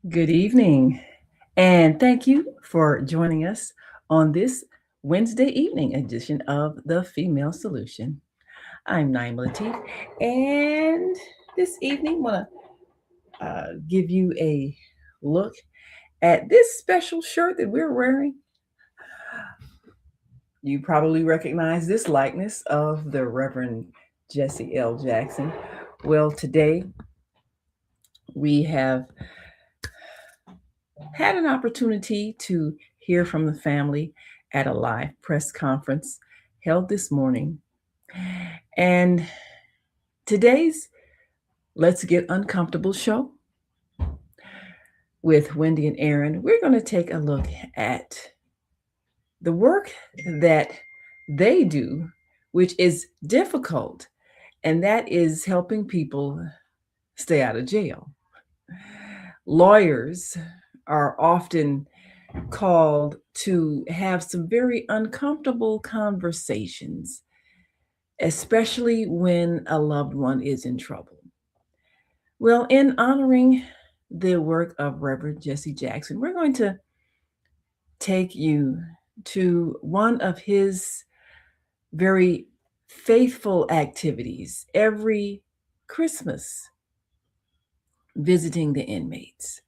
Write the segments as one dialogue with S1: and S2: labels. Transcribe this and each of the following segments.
S1: Good evening, and thank you for joining us on this Wednesday evening edition of The Female Solution. I'm Naima Latif, and this evening, I want to give you a look at this special shirt that we're wearing. You probably recognize this likeness of the Reverend Jesse L. Jackson. Well, today we have had an opportunity to hear from the family at a live press conference held this morning. And today's Let's Get Uncomfortable show with Wendy and Aaron, we're going to take a look at the work that they do, which is difficult, and that is helping people stay out of jail. Lawyers are often called to have some very uncomfortable conversations, especially when a loved one is in trouble. Well, in honoring the work of Reverend Jesse Jackson, we're going to take you to one of his very faithful activities every Christmas, visiting the inmates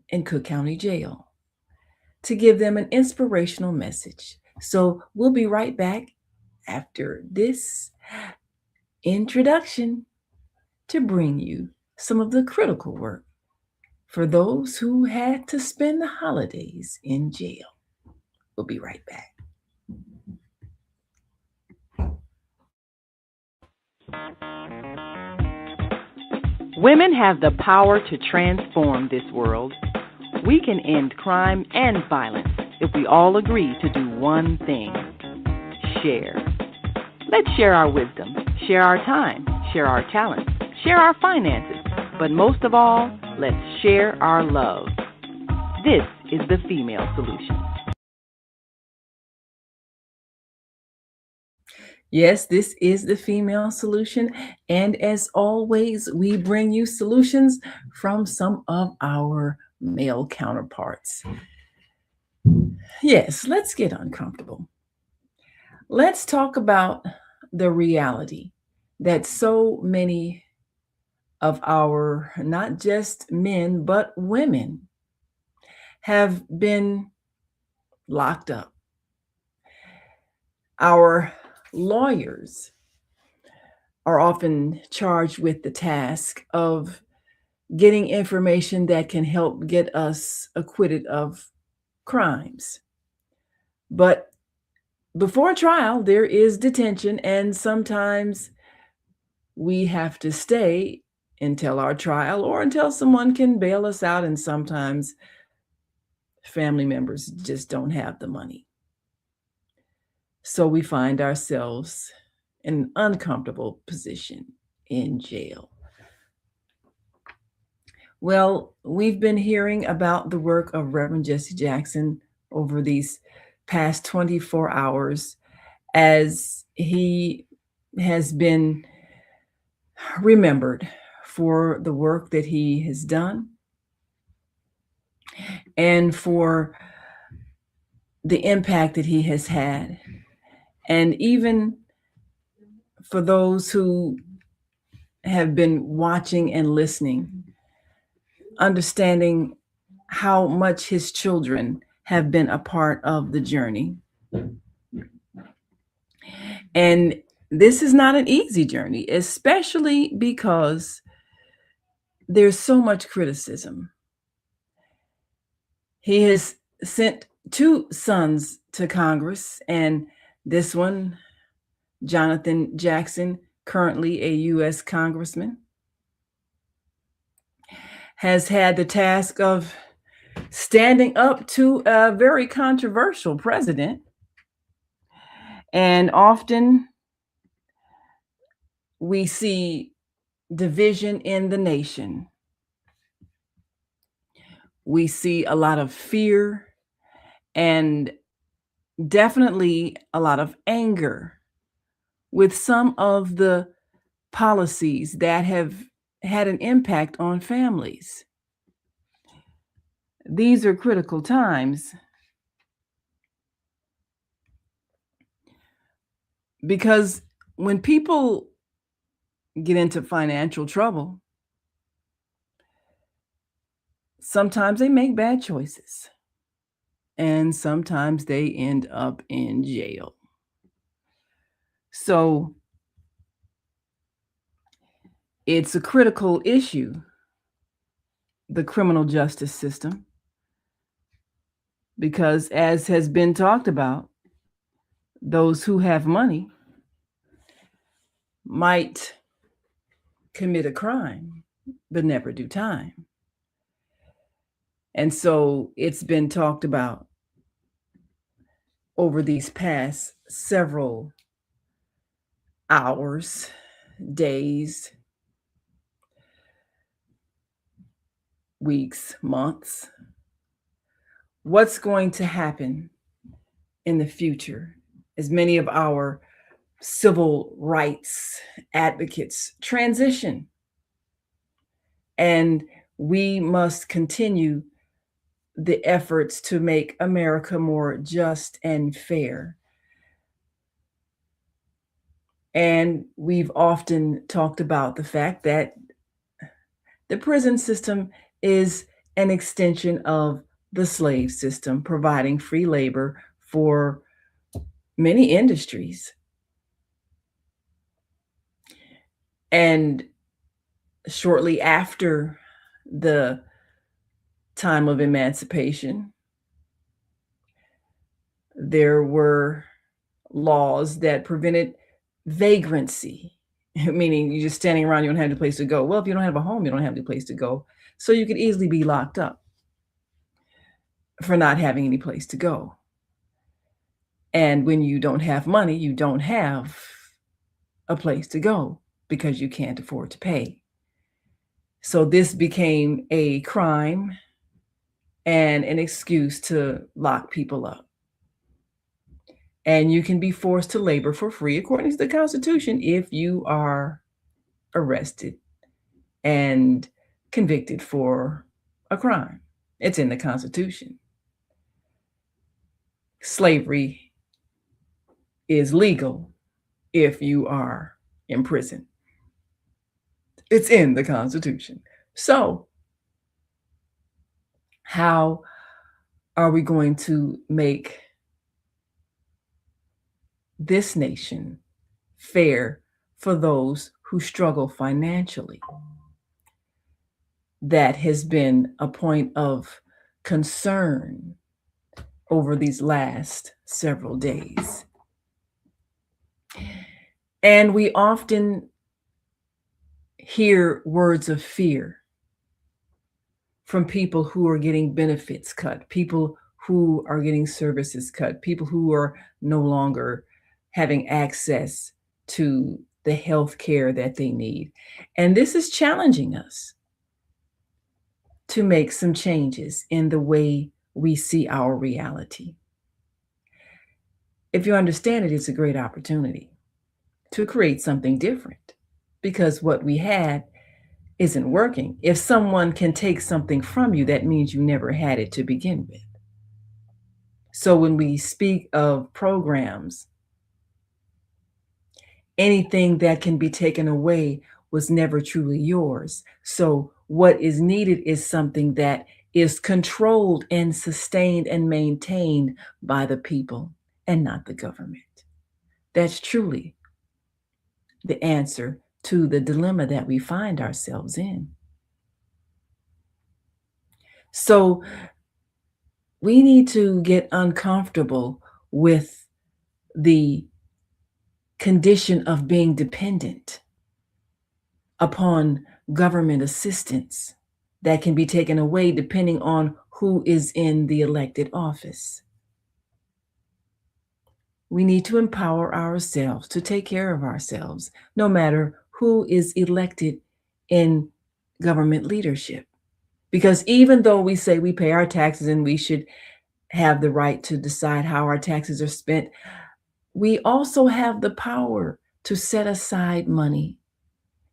S1: in Cook County Jail to give them an inspirational message. So we'll be right back after this introduction to bring you some of the critical work for those who had to spend the holidays in jail. We'll be right back.
S2: Women have the power to transform this world. We can end crime and violence if we all agree to do one thing: share. Let's share our wisdom, share our time, share our talents, share our finances, but most of all, let's share our love. This is the Female Solution.
S1: Yes, this is the Female Solution. And as always, we bring you solutions from some of our male counterparts. Yes, let's get uncomfortable. Let's talk about the reality that so many of our, not just men, but women, have been locked up. Our lawyers are often charged with the task of getting information that can help get us acquitted of crimes. But before trial, there is detention, and sometimes we have to stay until our trial or until someone can bail us out, and sometimes family members just don't have the money. So we find ourselves in an uncomfortable position in jail. Well, we've been hearing about the work of Reverend Jesse Jackson over these past 24 hours as he has been remembered for the work that he has done and for the impact that he has had. And even for those who have been watching and listening, understanding how much his children have been a part of the journey. And this is not an easy journey, especially because there's so much criticism. He has sent two sons to Congress, and this one, Jonathan Jackson, currently a U.S. congressman, has had the task of standing up to a very controversial president. And often we see division in the nation. We see a lot of fear and definitely a lot of anger with some of the policies that have had an impact on families. These are critical times because when people get into financial trouble, sometimes they make bad choices and sometimes they end up in jail. So it's a critical issue, the criminal justice system, because as has been talked about, those who have money might commit a crime but never do time. And so it's been talked about over these past several hours, days, weeks, months. What's going to happen in the future as many of our civil rights advocates transition? And we must continue the efforts to make America more just and fair. And we've often talked about the fact that the prison system is an extension of the slave system, providing free labor for many industries. And shortly after the time of emancipation, there were laws that prevented vagrancy, meaning you're just standing around, you don't have any place to go. Well, if you don't have a home, you don't have any place to go. So you could easily be locked up for not having any place to go. And when you don't have money, you don't have a place to go because you can't afford to pay. So this became a crime and an excuse to lock people up. And you can be forced to labor for free, according to the Constitution, if you are arrested and convicted for a crime. It's in the Constitution. Slavery is legal if you are in prison. It's in the Constitution. So, how are we going to make this nation fair for those who struggle financially? That has been a point of concern over these last several days. And we often hear words of fear from people who are getting benefits cut, people who are getting services cut, people who are no longer having access to the health care that they need. And this is challenging us to make some changes in the way we see our reality. If you understand it, it's a great opportunity to create something different because what we had isn't working. If someone can take something from you, that means you never had it to begin with. So when we speak of programs, anything that can be taken away was never truly yours. So what is needed is something that is controlled and sustained and maintained by the people and not the government. That's truly the answer to the dilemma that we find ourselves in. So we need to get uncomfortable with the condition of being dependent upon government assistance that can be taken away depending on who is in the elected office. We need to empower ourselves to take care of ourselves, no matter who is elected in government leadership. Because even though we say we pay our taxes and we should have the right to decide how our taxes are spent, we also have the power to set aside money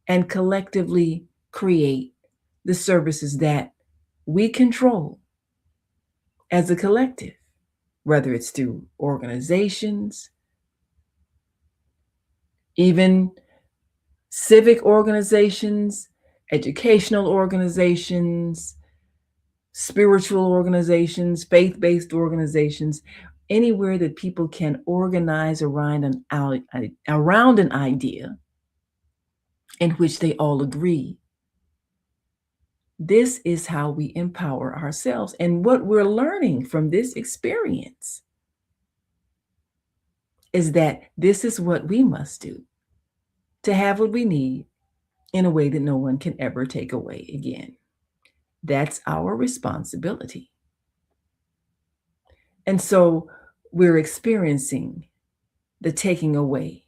S1: and collectively create the services that we control as a collective, whether it's through organizations, even civic organizations, educational organizations, spiritual organizations, faith-based organizations, anywhere that people can organize around an idea in which they all agree. This is how we empower ourselves. And what we're learning from this experience is that this is what we must do to have what we need in a way that no one can ever take away again. That's our responsibility. And so we're experiencing the taking away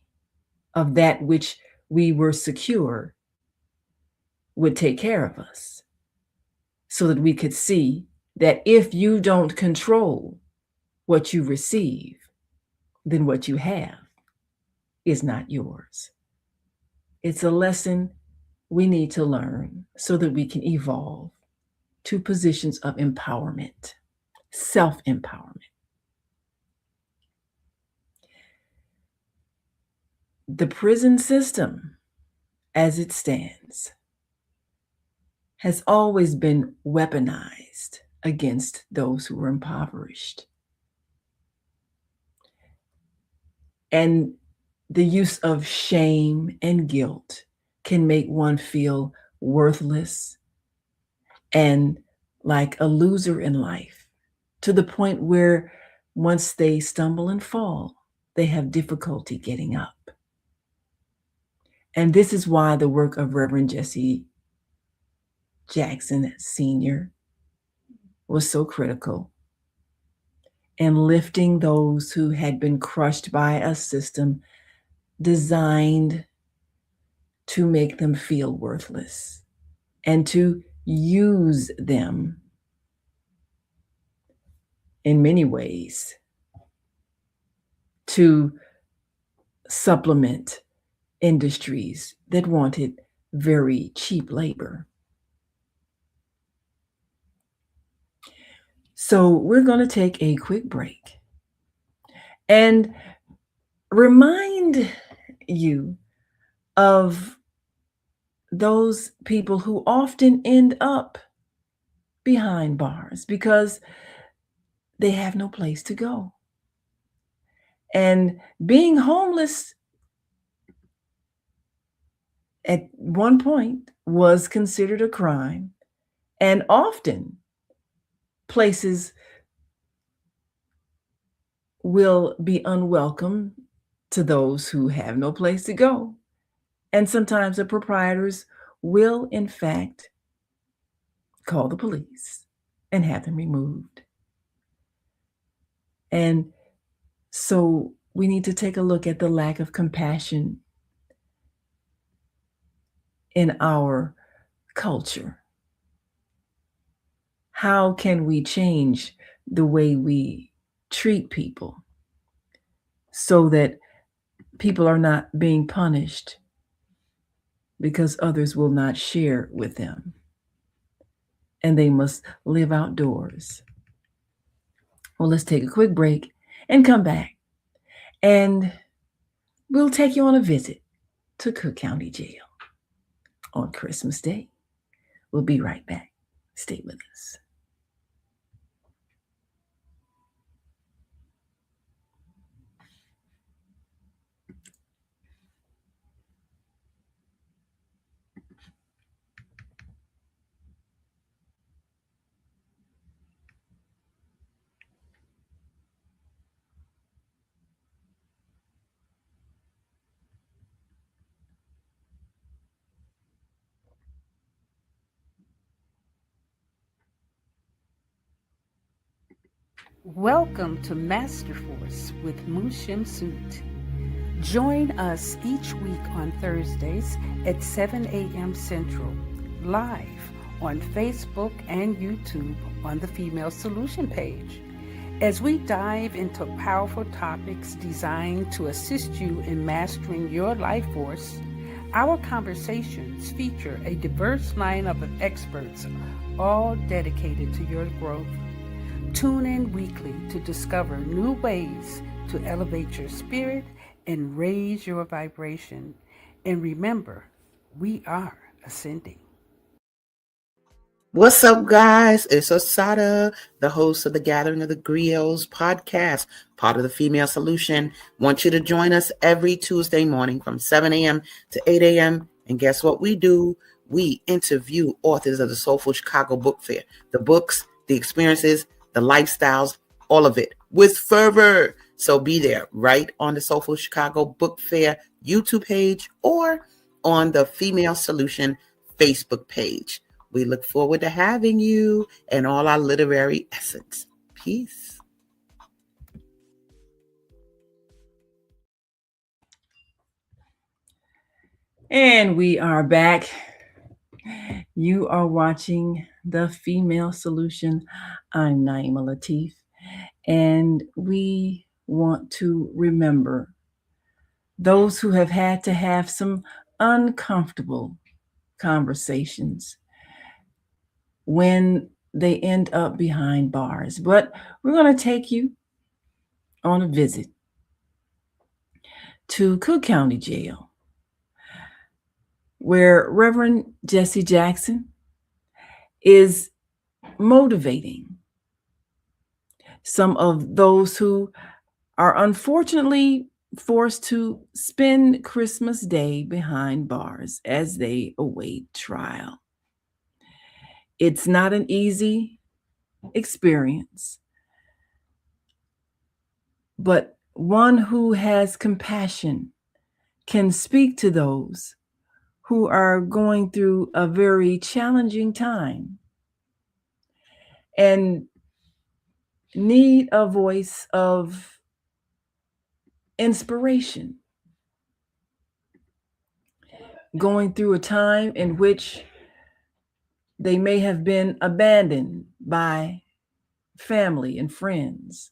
S1: of that which we were secure would take care of us, so that we could see that if you don't control what you receive, then what you have is not yours. It's a lesson we need to learn so that we can evolve to positions of empowerment, self-empowerment. The prison system, as it stands, has always been weaponized against those who are impoverished. And the use of shame and guilt can make one feel worthless and like a loser in life, to the point where once they stumble and fall, they have difficulty getting up. And this is why the work of Reverend Jesse Jackson Sr. was so critical in lifting those who had been crushed by a system designed to make them feel worthless and to use them in many ways to supplement industries that wanted very cheap labor. So we're going to take a quick break and remind you of those people who often end up behind bars because they have no place to go. And being homeless at one point was considered a crime, and often places will be unwelcome to those who have no place to go. And sometimes the proprietors will, in fact, call the police and have them removed. And so we need to take a look at the lack of compassion in our culture. How can we change the way we treat people so that people are not being punished because others will not share with them and they must live outdoors? Well, let's take a quick break and come back, and we'll take you on a visit to Cook County Jail on Christmas Day. We'll be right back. Stay with us.
S3: Welcome to Masterforce with Mushim Soot. Join us each week on Thursdays at 7 a.m. Central, live on Facebook and YouTube on the Female Solution page, as we dive into powerful topics designed to assist you in mastering your life force. Our conversations feature a diverse lineup of experts, all dedicated to your growth. Tune in weekly to discover new ways to elevate your spirit and raise your vibration. And remember, we are ascending.
S4: What's up, guys? It's Osada, the host of the Gathering of the Griots podcast, part of the Female Solution. Want you to join us every Tuesday morning from 7 a.m. to 8 a.m. And guess what we do? We interview authors of the Soulful Chicago Book Fair. The books, the experiences, the lifestyles, all of it with fervor. So be there right on the Soulful Chicago Book Fair YouTube page or on the Female Solution Facebook page. We look forward to having you and all our literary essence. Peace.
S1: And we are back. You are watching The Female Solution. I'm Naima Latif. And we want to remember those who have had to have some uncomfortable conversations when they end up behind bars. But we're going to take you on a visit to Cook County Jail, where Reverend Jesse Jackson is motivating some of those who are unfortunately forced to spend Christmas Day behind bars as they await trial. It's not an easy experience, but one who has compassion can speak to those who are going through a very challenging time and need a voice of inspiration, going through a time in which they may have been abandoned by family and friends.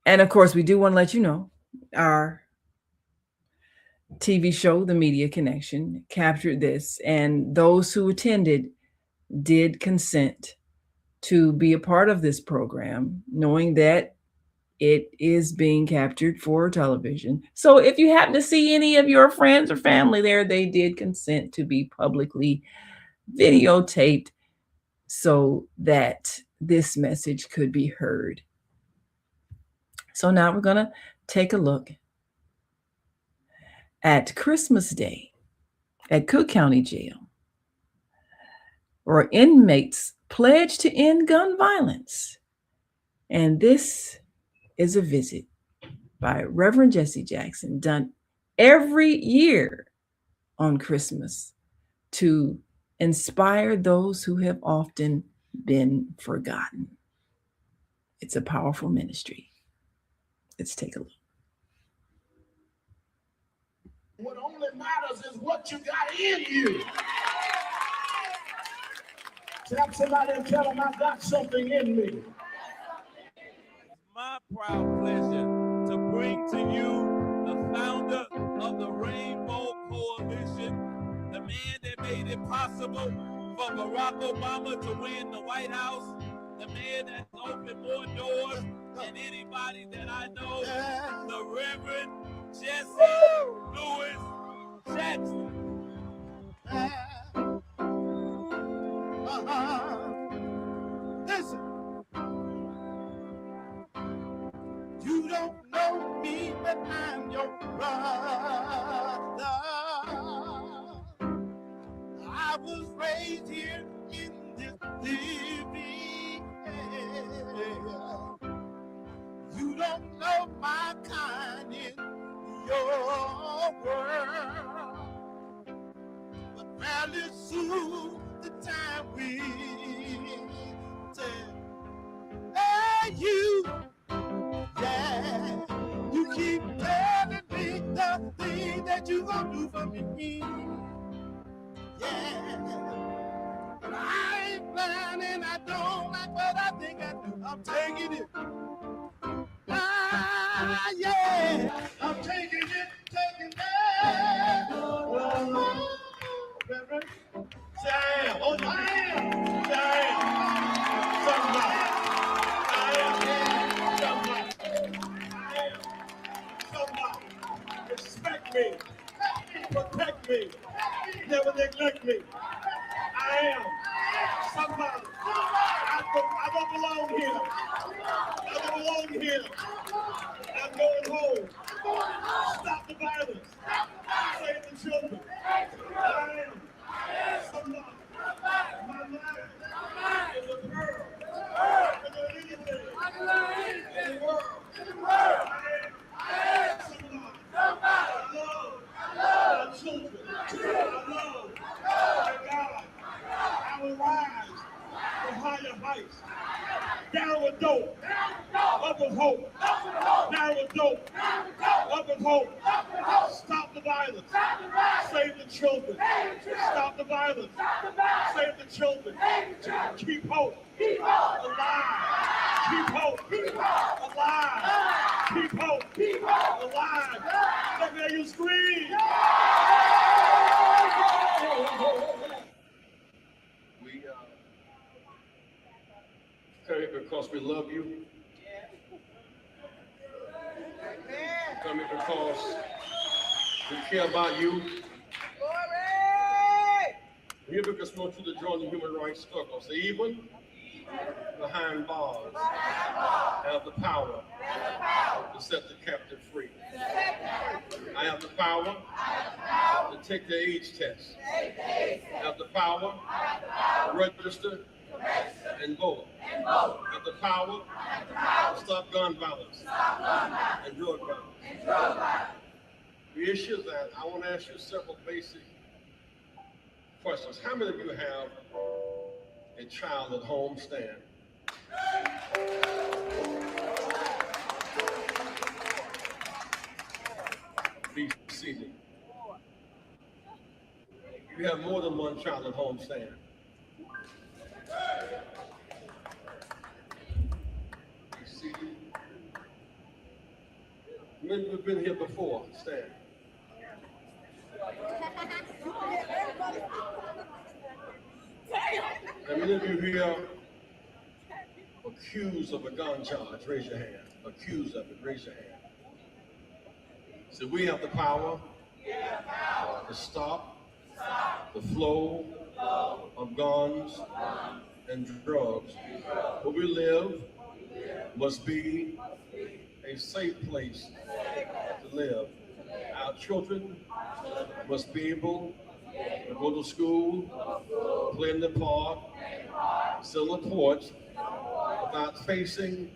S1: And of course, we do want to let you know our TV show, The Media Connection, captured this, and those who attended did consent to be a part of this program, knowing that it is being captured for television. So if you happen to see any of your friends or family there, they did consent to be publicly videotaped so that this message could be heard. So now we're going to take a look at Christmas Day at Cook County Jail, where inmates pledge to end gun violence. And this is a visit by Reverend Jesse Jackson, done every year on Christmas to inspire those who have often been forgotten. It's a powerful ministry. Let's take a look.
S5: What only matters is what you got in you. Tap somebody and tell them I got something in me.
S6: My proud pleasure to bring to you the founder of the Rainbow Coalition, the man that made it possible for Barack Obama to win the White House, the man that's opened more doors than anybody that I know, the Reverend Jesse Louis Jackson.
S5: Listen. You don't know me, but I'm your brother. I was raised here in this living hell. You don't know my kind in your world. But fairly soon the time we say, hey, you. Yeah, you keep telling me the thing that you gonna do for me. Yeah, but I ain't blind and I don't like what I think I do. I'm taking it. Yeah, I'm taking it, taking it. Reverend Sam, oh, I am. Sam. me. Never neglect me. I am somebody. I don't belong here. I don't belong here. I'm going home. Stop the violence. Save the children. I am somebody. My mind is a pearl. I can do anything in the world. I am somebody. I love my children. I love my God. I will rise to higher heights. Down with dope. Up with hope. Down with dope. Up with hope. Stop the violence. Save the children. Stop the violence. Save the children. Keep hope alive. Keep hope alive. Keep hope alive. Let me hear you scream. We come here because we love you. Come here because we care about you. We're here because we want you to join the human rights struggle. So even behind bars have the power to set the captive free. I have the power to take the AIDS test. I have the power to register and vote. I have the power to stop gun violence and drug violence. The issue is that I want to ask you several basic questions. How many of you have a child at home? Stand. Be seated. You have more than one child at home. Stand. Be seated. Many of you have been here before. Stand. How many of you here accused of a gun charge? Raise your hand. Accused of it. Raise your hand. So we have the power to stop the flow of guns and drugs. Where we live must be a safe place to live. Our children must be able to go to school, play in the park, sit on the porch, without facing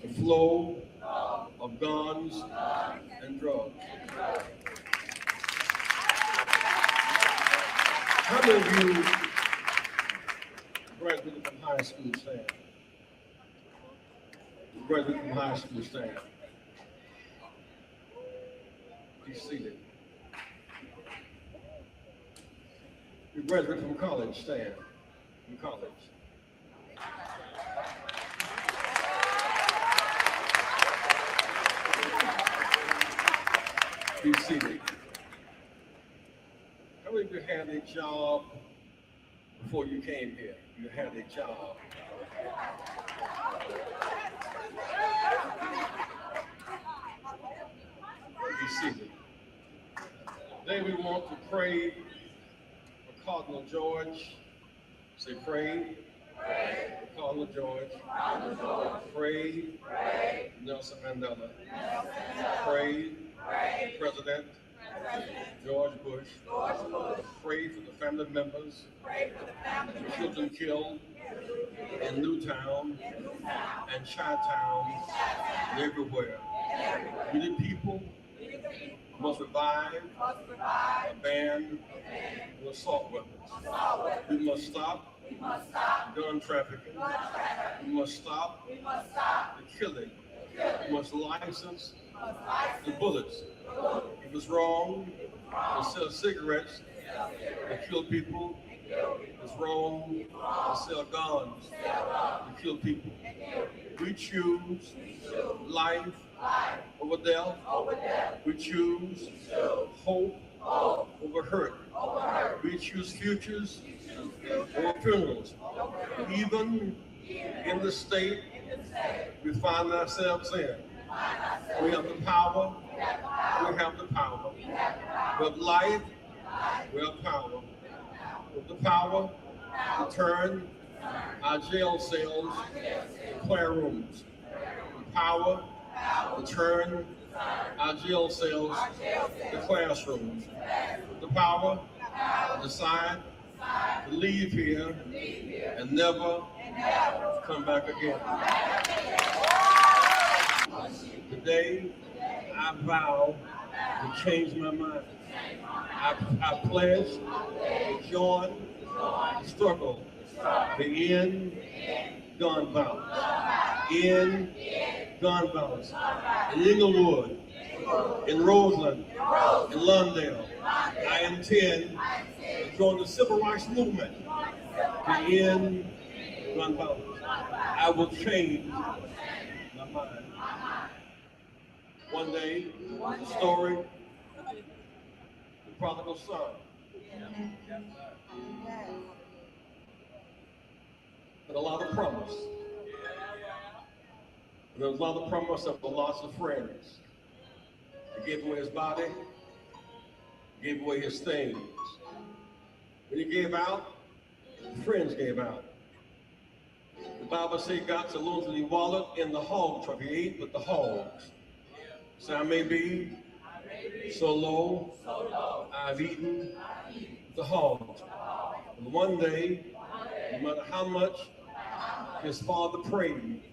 S5: the flow of guns and drugs. How many of you graduated from high school? Stand. Graduated from high school? Stand. Be seated. You graduated from college? Stand. From college. Be seated. How many of you had a job before you came here? You had a job. Be seated. Today we want to pray for Cardinal George. Say pray. For Cardinal George. Pray. Nelson Mandela. Pray. President George Bush. Pray for the family members. The children killed in Newtown and Chi-Town and everywhere. We the people must revive a ban of assault weapons. We must stop gun trafficking. We must stop the killing. We must license the bullets. It was wrong to sell cigarettes to kill people. It's wrong to sell guns to kill people. We choose life over death. We choose hope over hurt. We choose futures over funerals. Even in the state we find ourselves in, we have the power. We have the power. We have life We have power. With the power to turn our jail cells to prayer rooms. The power to turn our jail cells to classrooms. The power to decide to leave here and never come back again. Today, I vow to change my mind. I pledge to join the struggle to end gun violence. End gun violence. In Inglewood, in Roseland, in Lawndale. I intend to join the civil rights movement to end gun violence. I will change my mind. One day, the story, the prodigal son. But a lot of promise. And there was a lot of promise of lots of friends. He gave away his body, gave away his things. When he gave out, friends gave out. The Bible says God said, "Lord, he wallowed in the hog trough." He ate with the hogs. So I may be so low, I've eaten the hogs. And one day, no matter how much his father prayed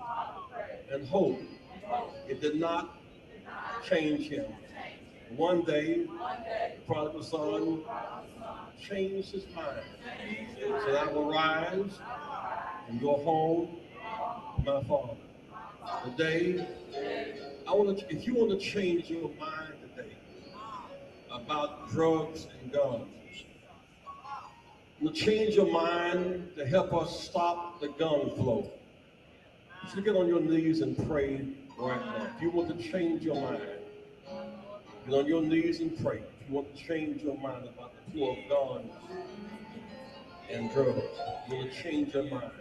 S5: and hoped, it did not change him. One day, the prodigal son changed his mind. Said, "I will rise and go home to my father." Today, if you want to change your mind today about drugs and guns, to change your mind to help us stop the gun flow, you should get on your knees and pray right now. If you want to change your mind, get on your knees and pray. If you want to change your mind about the flow of guns and drugs, you want to change your mind.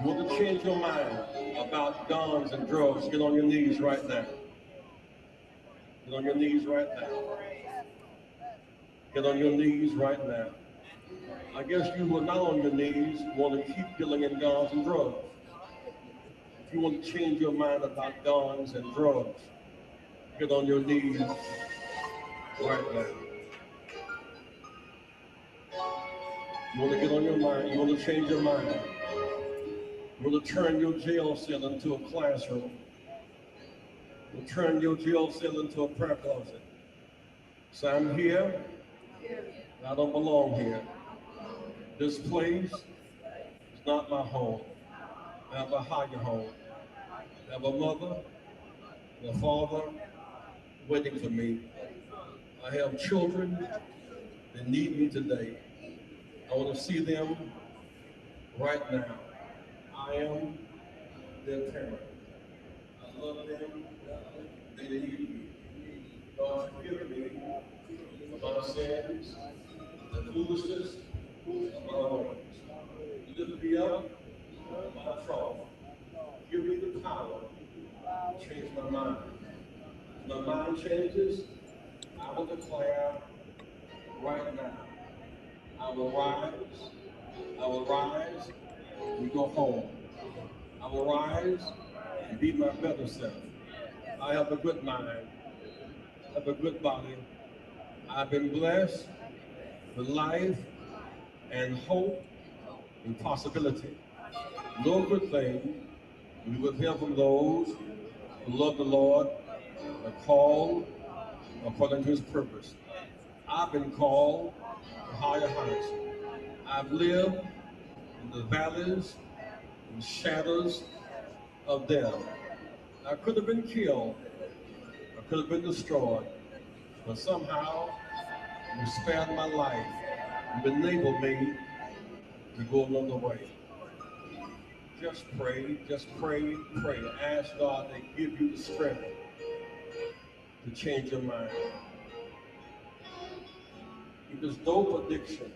S5: You want to change your mind about guns and drugs, get on your knees right now. Get on your knees right now. Get on your knees right now. I guess you who are not on your knees want to keep dealing in guns and drugs. If you want to change your mind about guns and drugs, get on your knees right now. You want to get on your mind, you want to change your mind. You want to turn your jail cell into a classroom. You want to turn your jail cell into a prayer closet. So I'm here, I don't belong here. This place is not my home. I have a higher home. I have a mother and a father waiting for me. I have children that need me today. I want to see them right now. I am their parent. I love them. They need me. God, forgive me for my sins and foolishness of my ways. Lift me up my trouble. Give me the power to change my mind. When my mind changes, I will declare right now, I will rise and go home. I will rise and be my better self. I have a good mind. I have a good body. I've been blessed with life and hope and possibility. No good thing we will hear from those who love the Lord and are called according to his purpose. I've been called to higher heights. I've lived in the valleys and shadows of death. I could have been killed. I could have been destroyed. But somehow, you spared my life. You enabled me to go another way. Just pray, pray. Ask God to give you the strength to change your mind. If there's dope addiction,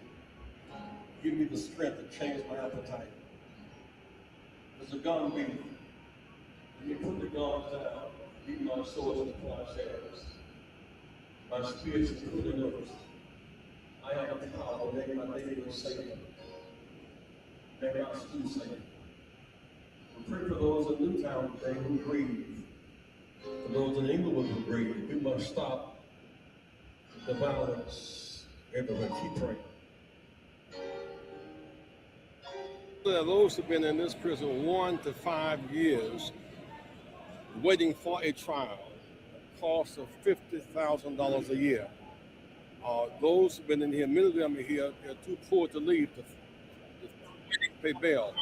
S5: give me the strength to change my appetite. There's a gun beat. Let me put the guns down, beat my swords into plowshares. My spirits is putting up. I am the power, make my neighbor Satan, make our school Satan. We pray for those in Newtown today who grieve, for those in Englewood who grieve. We must stop the violence everywhere. Keep praying.
S7: Those who've been in this prison 1 to 5 years waiting for a trial, cost of $50,000 a year. Those who've been in here, many of them are here, they're too poor to leave to pay bail.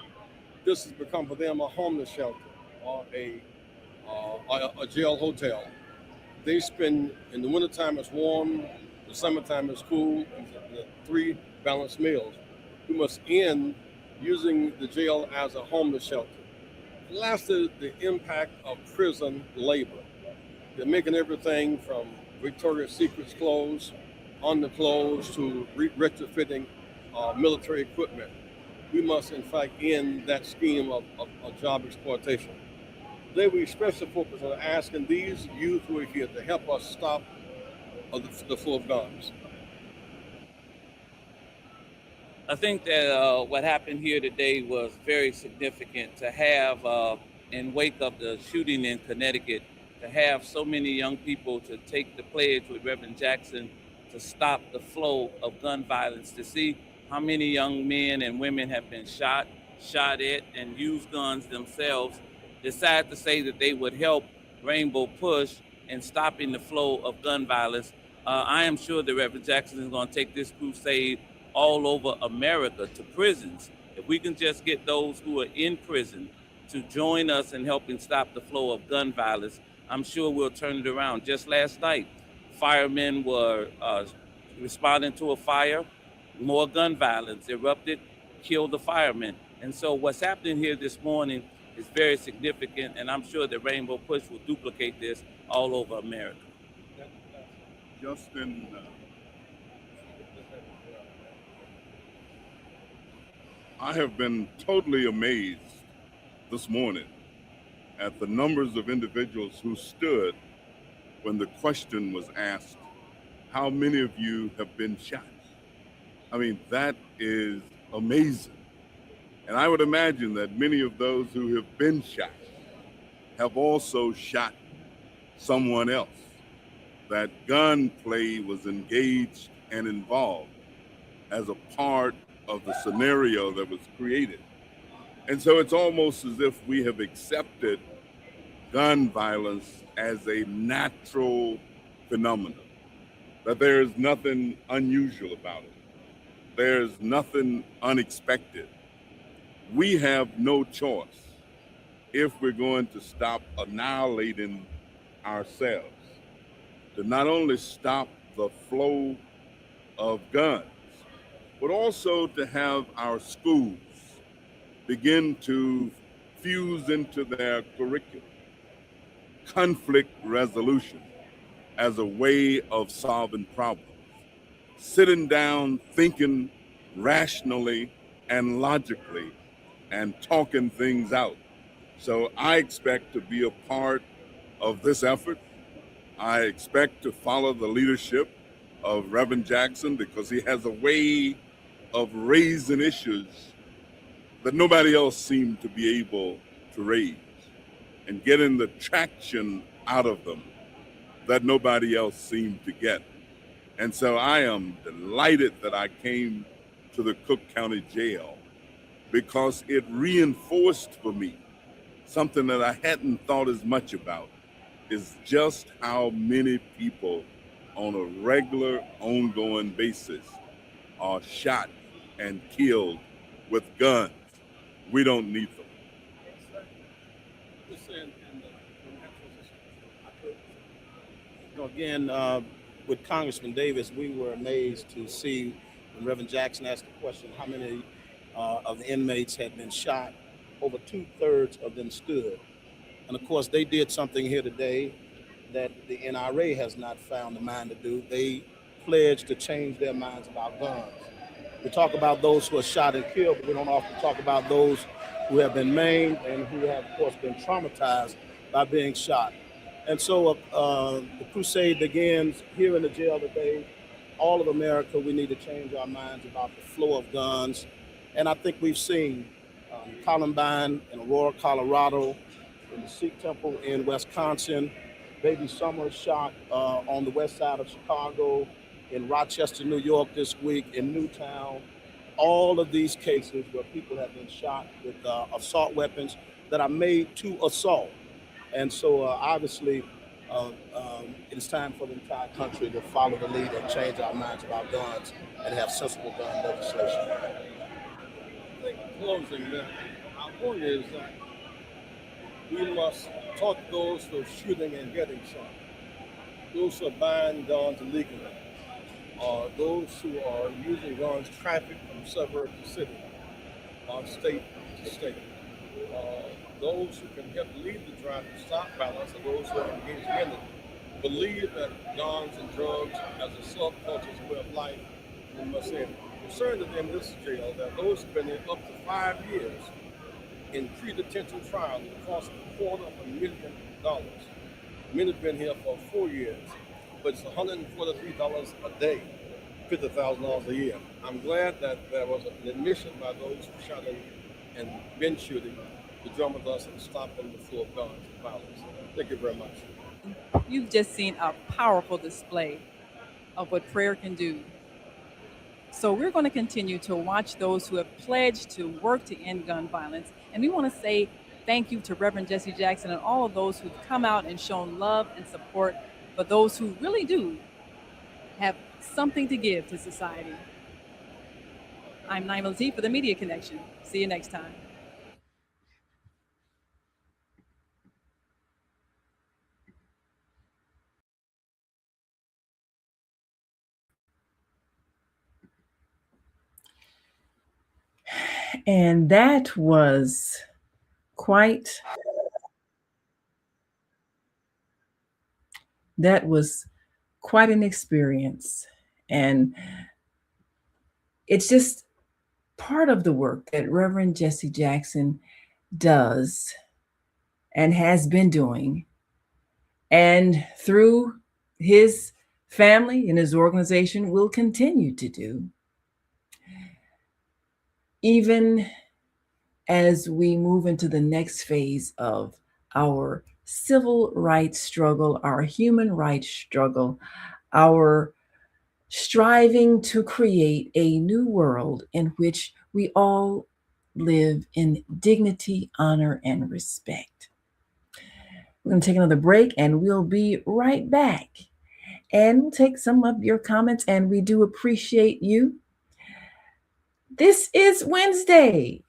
S7: This has become for them a homeless shelter or a jail hotel. They spend, in the wintertime it's warm, the summertime it's cool, and the 3 balanced meals. We must end using the jail as a homeless shelter. Lastly, the impact of prison labor. They're making everything from Victoria's Secret's clothes, underclothes, to retrofitting military equipment. We must, in fact, end that scheme of job exploitation. Today, we especially focus on asking these youth who are here to help us stop the flow of guns.
S8: I think that what happened here today was very significant to have, in wake of the shooting in Connecticut, to have so many young people to take the pledge with Reverend Jackson to stop the flow of gun violence, to see how many young men and women have been shot at, and used guns themselves, decide to say that they would help Rainbow Push in stopping the flow of gun violence. I am sure that Reverend Jackson is going to take this crusade all over America to prisons. If we can just get those who are in prison to join us in helping stop the flow of gun violence, I'm sure we'll turn it around. Just last night, firemen were responding to a fire, more gun violence erupted, killed the firemen. And so what's happening here this morning is very significant, and I'm sure that Rainbow Push will duplicate this all over America.
S9: Justin, I have been totally amazed this morning at the numbers of individuals who stood when the question was asked, how many of you have been shot? I mean, that is amazing. And I would imagine that many of those who have been shot have also shot someone else. That gunplay was engaged and involved as a part of the scenario that was created. And so it's almost as if we have accepted gun violence as a natural phenomenon, that there is nothing unusual about it. There's nothing unexpected. We have no choice if we're going to stop annihilating ourselves, to not only stop the flow of guns, but also to have our schools begin to fuse into their curriculum conflict resolution as a way of solving problems, sitting down, thinking rationally and logically, and talking things out. So I expect to be a part of this effort. I expect to follow the leadership of Reverend Jackson, because he has a way of raising issues that nobody else seemed to be able to raise, and getting the traction out of them that nobody else seemed to get. And so I am delighted that I came to the Cook County Jail, because it reinforced for me something that I hadn't thought as much about, is just how many people on a regular, ongoing basis are shot and killed with guns. We don't need them.
S10: Again, with Congressman Davis, we were amazed to see when Reverend Jackson asked the question, how many of the inmates had been shot. Over 2/3 of them stood. And of course, they did something here today that the NRA has not found the mind to do. They pledged to change their minds about guns. We talk about those who are shot and killed, but we don't often talk about those who have been maimed and who have, of course, been traumatized by being shot. And so the crusade begins here in the jail today. all of America, we need to change our minds about the flow of guns. And I think we've seen Columbine in Aurora, Colorado, in the Sikh Temple in Wisconsin, Baby Summer shot on the west side of Chicago, in Rochester, New York this week, in Newtown. All of these cases where people have been shot with assault weapons that are made to assault. And so obviously, it's time for the entire country to follow the lead and change our minds about guns and have sensible gun legislation.
S7: I think in closing, our point is that we must talk to those who are shooting and getting shot, those who are buying guns illegally, those who are using guns trafficked from suburb to city, state to state, those who can help lead the drive to stop violence, and those who are engaged in it, believe that guns and drugs as a subculture is a way of life, we must end. Concerned that in this jail that those who've been in up to 5 years in pre-detention trial that cost $250,000. Many have been here for 4 years, but it's $143 a day, $50,000 a year. I'm glad that there was an admission by those who shot and been shooting to join with us and stop the flow of guns and violence. Thank you very much.
S11: You've just seen a powerful display of what prayer can do. So we're going to continue to watch those who have pledged to work to end gun violence. And we want to say thank you to Reverend Jesse Jackson and all of those who've come out and shown love and support for those who really do have something to give to society. I'm Naima Latif for the Media Connection. See you next time.
S1: And that was quite an experience. And it's just part of the work that Reverend Jesse Jackson does and has been doing. And through his family and his organization will continue to do. Even as we move into the next phase of our civil rights struggle, our human rights struggle, our striving to create a new world in which we all live in dignity, honor, and respect. We're going to take another break and we'll be right back. And we'll take some of your comments, and we do appreciate you. This is Wednesday,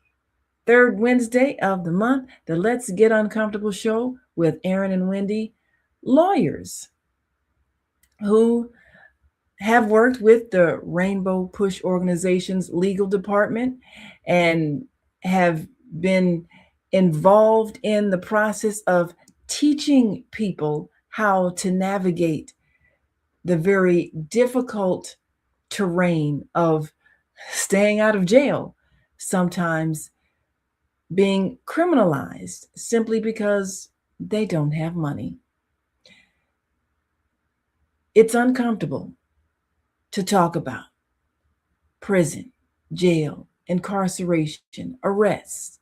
S1: third Wednesday of the month, the Let's Get Uncomfortable show with Aaron and Wendy, lawyers who have worked with the Rainbow Push Organization's legal department and have been involved in the process of teaching people how to navigate the very difficult terrain of staying out of jail, sometimes being criminalized simply because they don't have money. It's uncomfortable to talk about prison, jail, incarceration, arrests,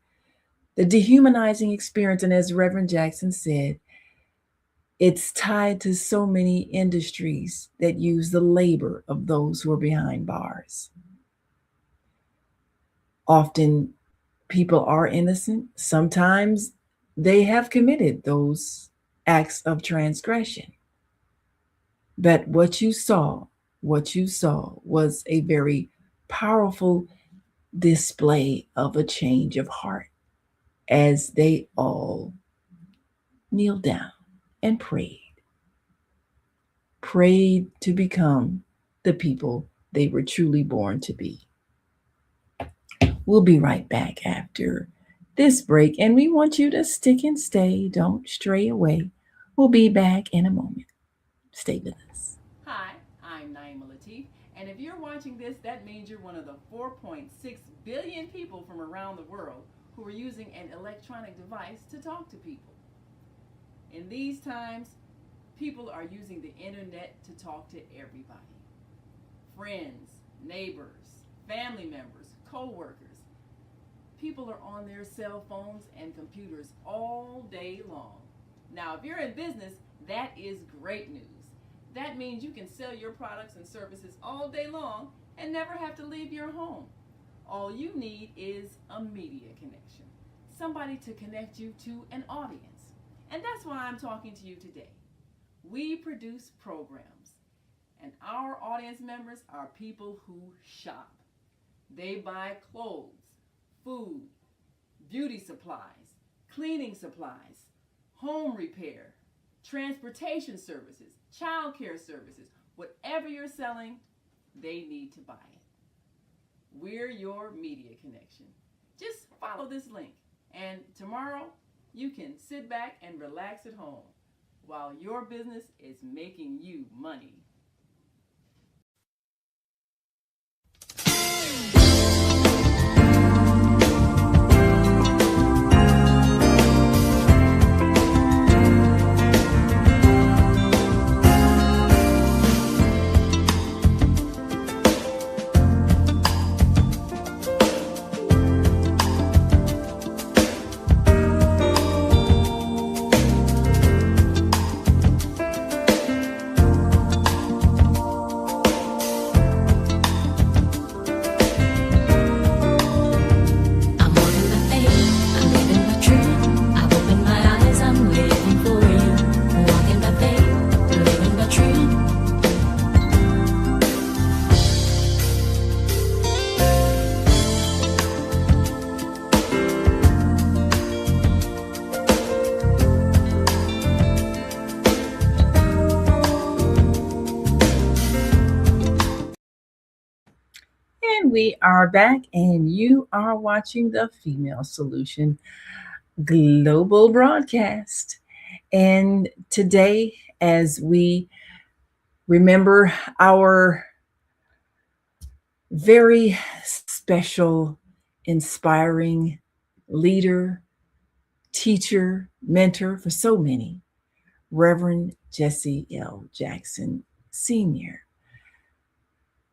S1: the dehumanizing experience. And as Reverend Jackson said, it's tied to so many industries that use the labor of those who are behind bars. Often people are innocent. Sometimes they have committed those acts of transgression. But what you saw was a very powerful display of a change of heart as they all kneeled down and prayed to become the people they were truly born to be. We'll be right back after this break, and we want you to stick and stay. Don't stray away. We'll be back in a moment. Stay with us.
S11: Hi, I'm Naima Latif, and if you're watching this, that means you're one of the 4.6 billion people from around the world who are using an electronic device to talk to people. In these times, people are using the internet to talk to everybody.
S1: friends, neighbors, family members, co-workers. People are on their cell phones and computers all day long. Now, if you're in business, that is great news. That means you can sell your products and services all day long and never have to leave your home. All you need is a media connection, somebody to connect you to an audience. And that's why I'm talking to you today. We produce programs, and our audience members are people who shop. They buy clothes, food, beauty supplies, cleaning supplies, home repair, transportation services, child care services. Whatever you're selling, they need to buy it. We're your media connection. Just follow this link, and tomorrow you can sit back and relax at home while your business is making you money. We are back, and you are watching the Female Solution Global Broadcast. And today, as we remember our very special, inspiring leader, teacher, mentor for so many, Reverend Jesse L. Jackson Sr.,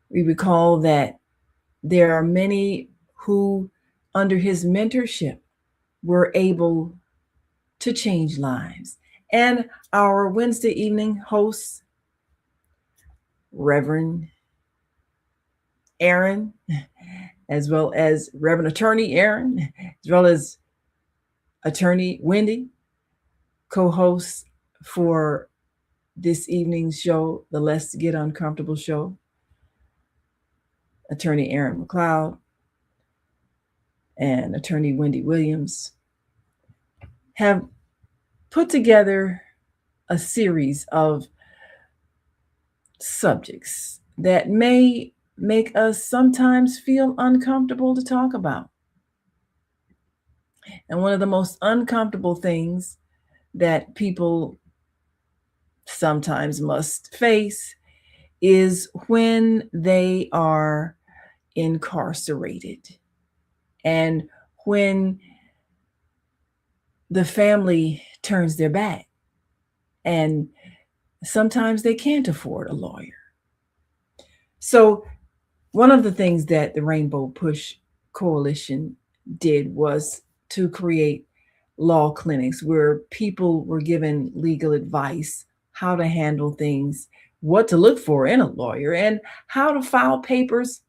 S1: we recall that there are many who, under his mentorship, were able to change lives. And our Wednesday evening host, Reverend Aaron, as well as Reverend Attorney Aaron, as well as Attorney Wendy, co-hosts for this evening's show, the Let's Get Uncomfortable show. Attorney Aaron McLeod and Attorney Wendy Williams have put together a series of subjects that may make us sometimes feel uncomfortable to talk about. And one of the most uncomfortable things that people sometimes must face is when they are incarcerated and when the family turns their back and sometimes they can't afford a lawyer. So one of the things that the Rainbow Push Coalition did was to create law clinics where people were given legal advice, how to handle things, what to look for in a lawyer, and how to file papers.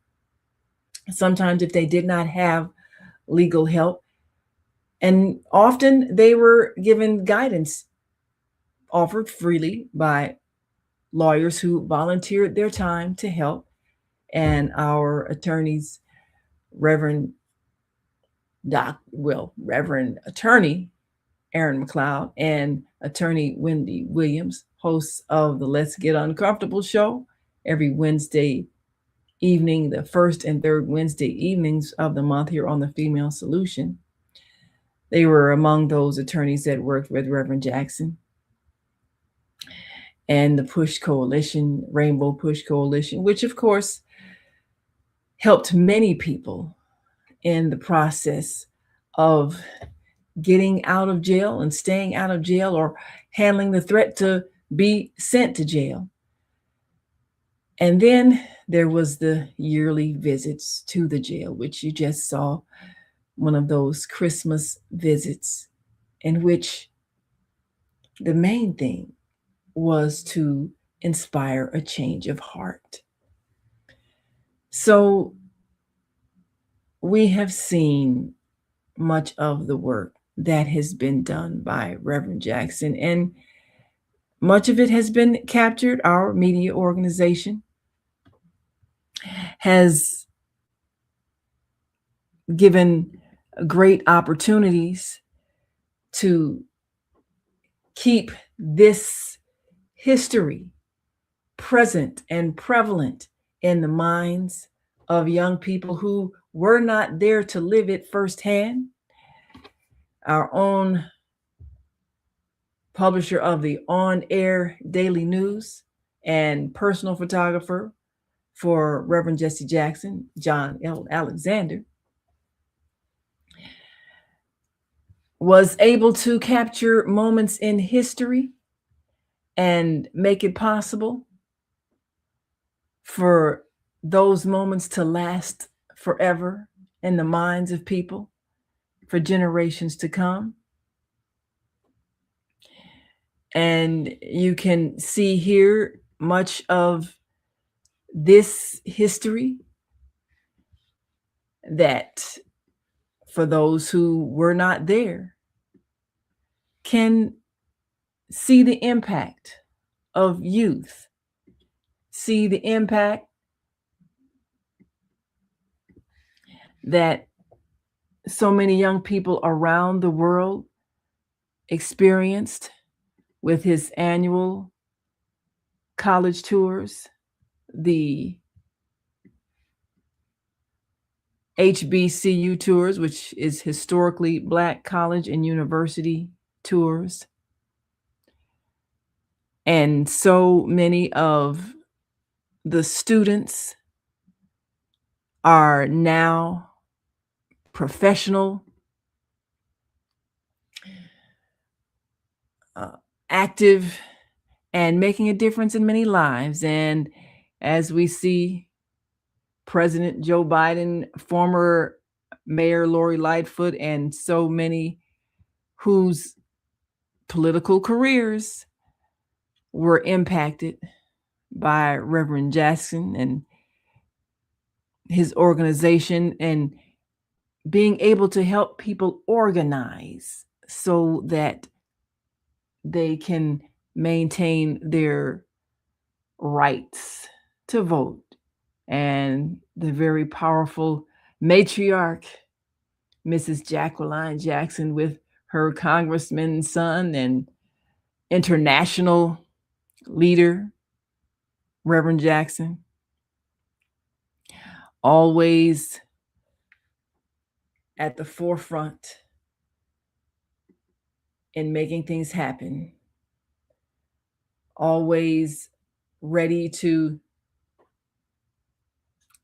S1: Sometimes if they did not have legal help, and often they were given guidance offered freely by lawyers who volunteered their time to help. And our attorneys, Reverend Attorney Aaron McLeod and Attorney Wendy Williams, hosts of the Let's Get Uncomfortable show every Wednesday evening, the first and third Wednesday evenings of the month here on the Female Solution. They were among those attorneys that worked with Reverend Jackson and the Push Coalition, Rainbow Push Coalition, which of course helped many people in the process of getting out of jail and staying out of jail or handling the threat to be sent to jail. And then There was the yearly visits to the jail, which you just saw, one of those Christmas visits, in which the main thing was to inspire a change of heart. So we have seen much of the work that has been done by Reverend Jackson, and much of it has been captured. Our media organization has given great opportunities to keep this history present and prevalent in the minds of young people who were not there to live it firsthand. Our own publisher of the On Air Daily News and personal photographer for Reverend Jesse Jackson, John L. Alexander, was able to capture moments in history and make it possible for those moments to last forever in the minds of people for generations to come. And you can see here much of this history that, for those who were not there, can see the impact of youth, see the impact that so many young people around the world experienced with his annual college tours, the HBCU tours, which is historically Black college and university tours. And so many of the students are now professional, active, and making a difference in many lives. And as we see President Joe Biden, former Mayor Lori Lightfoot, and so many whose political careers were impacted by Reverend Jackson and his organization, and being able to help people organize so that they can maintain their rights to vote. And the very powerful matriarch, Mrs. Jacqueline Jackson, with her congressman's son and international leader, Reverend Jackson, always at the forefront in making things happen, always ready to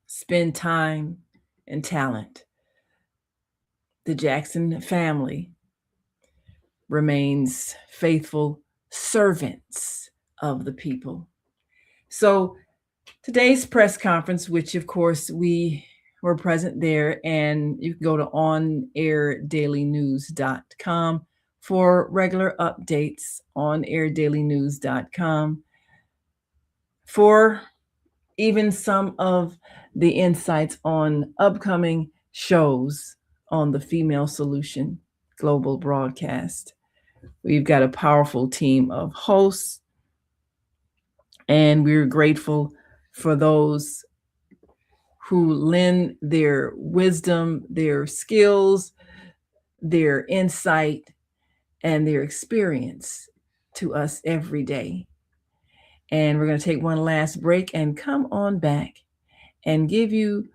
S1: spend time and talent. The Jackson family remains faithful servants of the people. So today's press conference, which of course we were present there, and you can go to onair.dailynews.com for regular updates, onair.dailynews.com for even some of the insights on upcoming shows on the Female Solution Global broadcast. We've got a powerful team of hosts, and we're grateful for those who lend their wisdom, their skills, their insight, and their experience to us every day. And we're going to take one last break and come on back and give you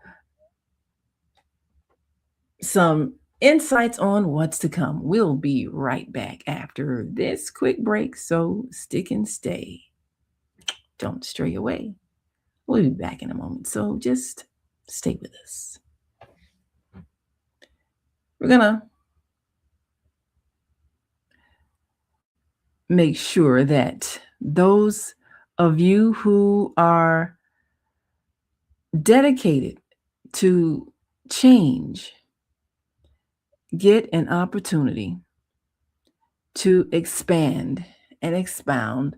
S1: some insights on what's to come. We'll be right back after this quick break, so stick and stay. Don't stray away. We'll be back in a moment, so just stay with us. We're going to make sure that those of you who are dedicated to change get an opportunity to expand and expound,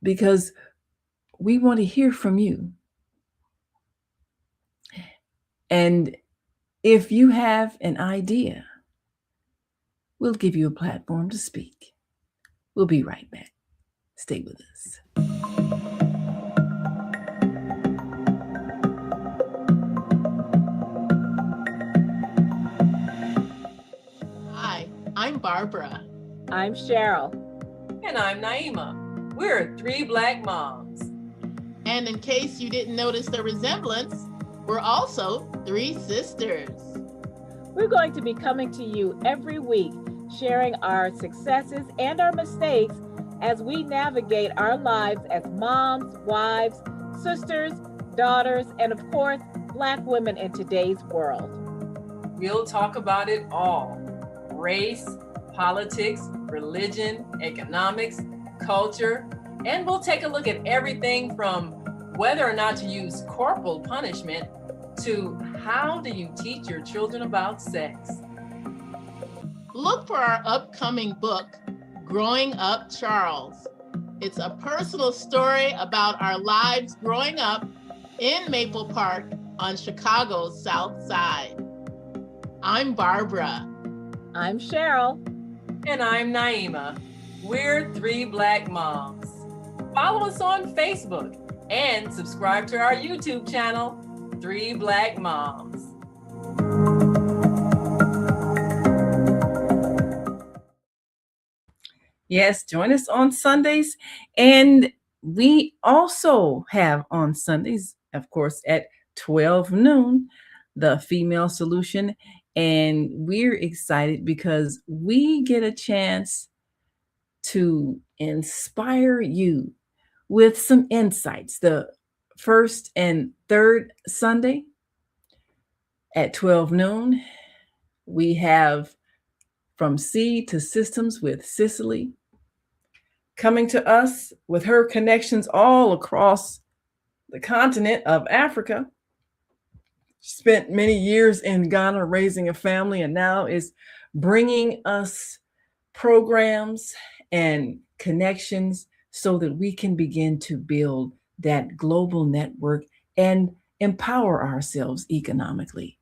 S1: because we want to hear from you. And if you have an idea, we'll give you a platform to speak. We'll be right back. Stay with us.
S12: Hi, I'm Barbara.
S13: I'm Cheryl.
S14: And I'm Naima. We're three Black moms.
S12: And in case you didn't notice the resemblance, we're also three sisters.
S13: We're going to be coming to you every week, sharing our successes and our mistakes as we navigate our lives as moms, wives, sisters, daughters, and of course, Black women in today's world.
S14: We'll talk about it all: race, politics, religion, economics, culture, and we'll take a look at everything from whether or not to use corporal punishment to how do you teach your children about sex.
S12: Look for our upcoming book, Growing Up Charles. It's a personal story about our lives growing up in Maple Park on Chicago's South Side. I'm Barbara.
S13: I'm Cheryl.
S14: And I'm Naima. We're three Black moms. Follow us on Facebook and subscribe to our YouTube channel, Three Black Moms.
S1: Yes, join us on Sundays. And we also have on Sundays, of course, at 12 noon, the Female Solution. And we're excited because we get a chance to inspire you with some insights. The first and third Sunday at 12 noon, we have From Seed to Systems with Cicely, coming to us with her connections all across the continent of Africa. Spent many years in Ghana raising a family, and now is bringing us programs and connections so that we can begin to build that global network and empower ourselves economically.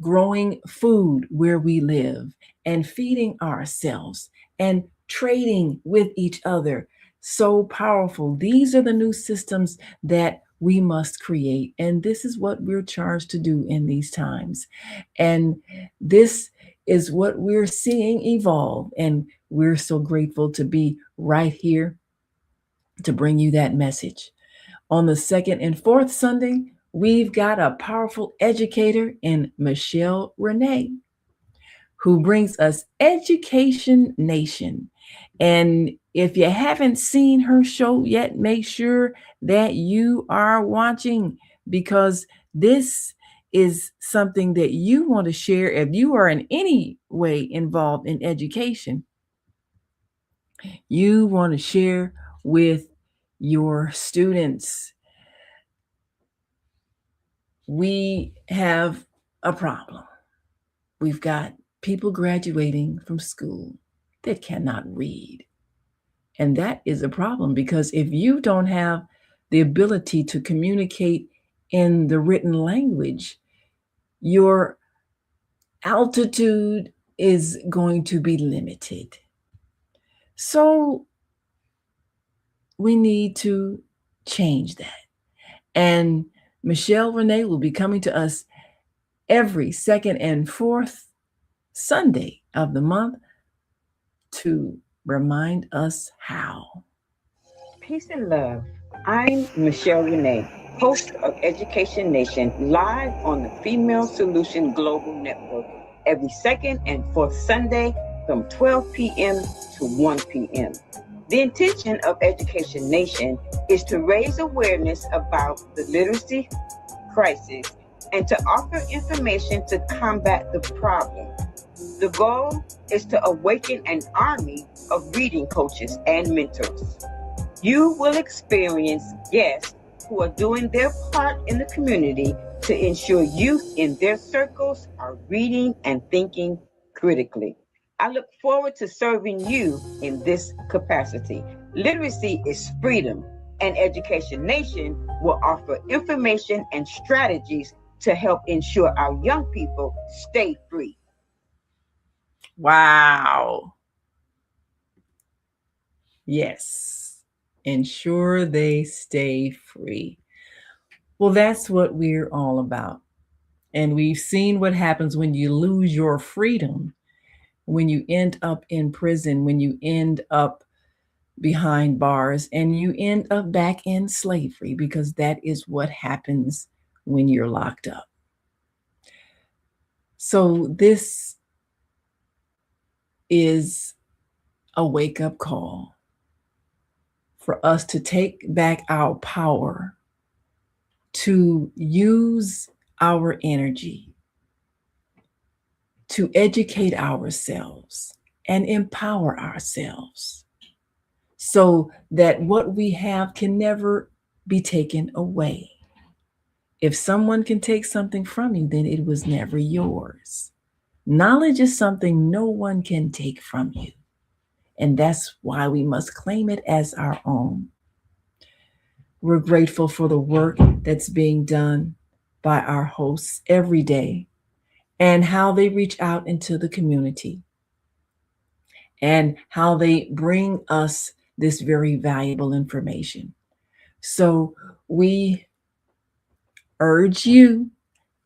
S1: Growing food where we live and feeding ourselves and trading with each other. So powerful. These are the new systems that we must create. And this is what we're charged to do in these times. And this is what we're seeing evolve. And we're so grateful to be right here to bring you that message. On the second and fourth Sunday, we've got a powerful educator in Michelle Renee, who brings us Education Nation. And if you haven't seen her show yet, make sure that you are watching, because this is something that you want to share. If you are in any way involved in education, you want to share with your students. We have a problem. We've got people graduating from school that cannot read. And that is a problem, because if you don't have the ability to communicate in the written language, your altitude is going to be limited. So we need to change that. And Michelle Renee will be coming to us every second and fourth Sunday of the month to remind us how.
S15: Peace and love. I'm Michelle Renee, host of Education Nation, live on the Female Solution Global Network every second and fourth Sunday from 12 p.m. to 1 p.m. The intention of Education Nation is to raise awareness about the literacy crisis and to offer information to combat the problem. The goal is to awaken an army of reading coaches and mentors. You will experience guests who are doing their part in the community to ensure youth in their circles are reading and thinking critically. I look forward to serving you in this capacity. Literacy is freedom, and Education Nation will offer information and strategies to help ensure our young people stay free.
S1: Wow. Yes. Ensure they stay free. Well, that's what we're all about. And we've seen what happens when you lose your freedom, when you end up in prison, when you end up behind bars, and you end up back in slavery, because that is what happens when you're locked up. So this is a wake-up call for us to take back our power, to use our energy, to educate ourselves and empower ourselves so that what we have can never be taken away. If someone can take something from you, then it was never yours. Knowledge is something no one can take from you. And that's why we must claim it as our own. We're grateful for the work that's being done by our hosts every day and how they reach out into the community and how they bring us this very valuable information. So we urge you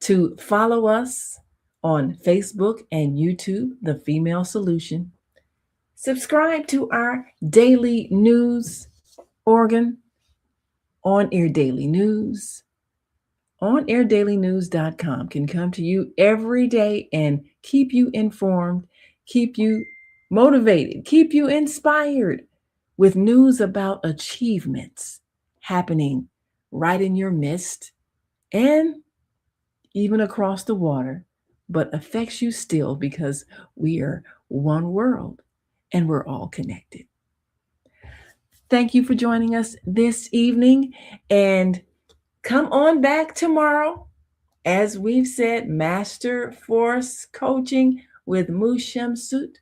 S1: to follow us on Facebook and YouTube, The Female Solution. Subscribe to our daily news organ, On Air Daily News. OnAirDailyNews.com can come to you every day and keep you informed, keep you motivated, keep you inspired with news about achievements happening right in your midst and even across the water, but affects you still because we are one world and we're all connected. Thank you for joining us this evening, and come on back tomorrow. As we've said, Master Force Coaching with Mushem Sut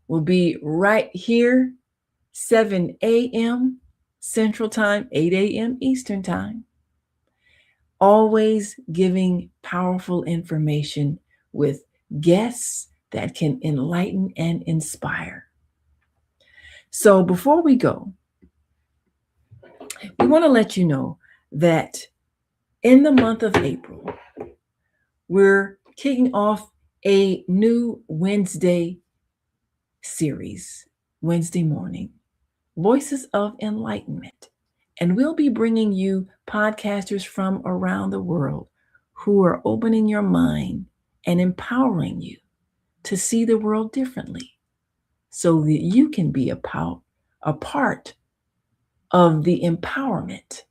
S1: will be right here, 7 a.m. Central Time, 8 a.m. Eastern Time. Always giving powerful information with guests that can enlighten and inspire. So before we go, we want to let you know that in the month of April, we're kicking off a new Wednesday series, Wednesday morning, Voices of Enlightenment. And we'll be bringing you podcasters from around the world who are opening your mind and empowering you to see the world differently so that you can be a part of the empowerment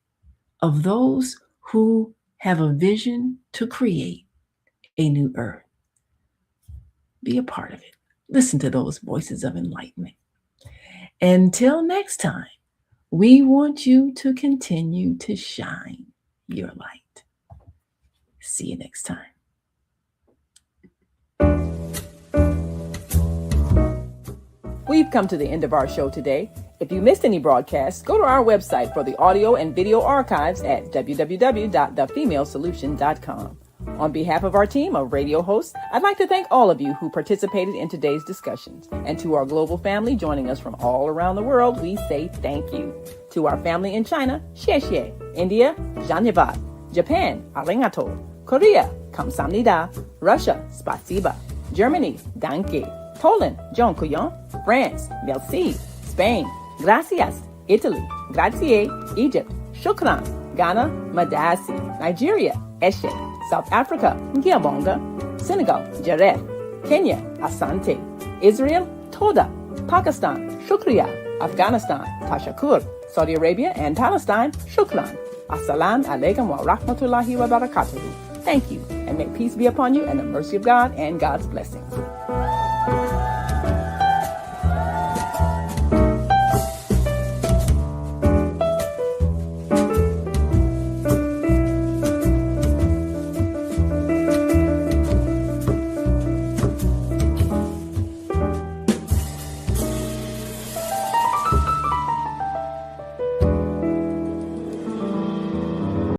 S1: of those who have a vision to create a new earth. Be a part of it. Listen to those voices of enlightenment. Until next time, we want you to continue to shine your light. See you next time.
S2: We've come to the end of our show today. If you missed any broadcasts, go to our website for the audio and video archives at www.thefemalesolution.com. On behalf of our team of radio hosts, I'd like to thank all of you who participated in today's discussions. And to our global family joining us from all around the world, we say thank you. To our family in China, xie xie. India, dhanyavad. Japan, arigato. Korea, kamsamnida. Russia, spasiba. Germany, danke. Poland, dziękuję. France, merci. Spain, gracias. Italy, grazie. Egypt, shukran. Ghana, madasi. Nigeria, eshe. South Africa, ngiyabonga. Senegal, jareh. Kenya, asante. Israel, toda. Pakistan, shukriya. Afghanistan, tashakur. Saudi Arabia and Palestine, shukran. Assalamu alaikum wa rahmatullahi wa barakatuhu. Thank you, and may peace be upon you and the mercy of God and God's blessings.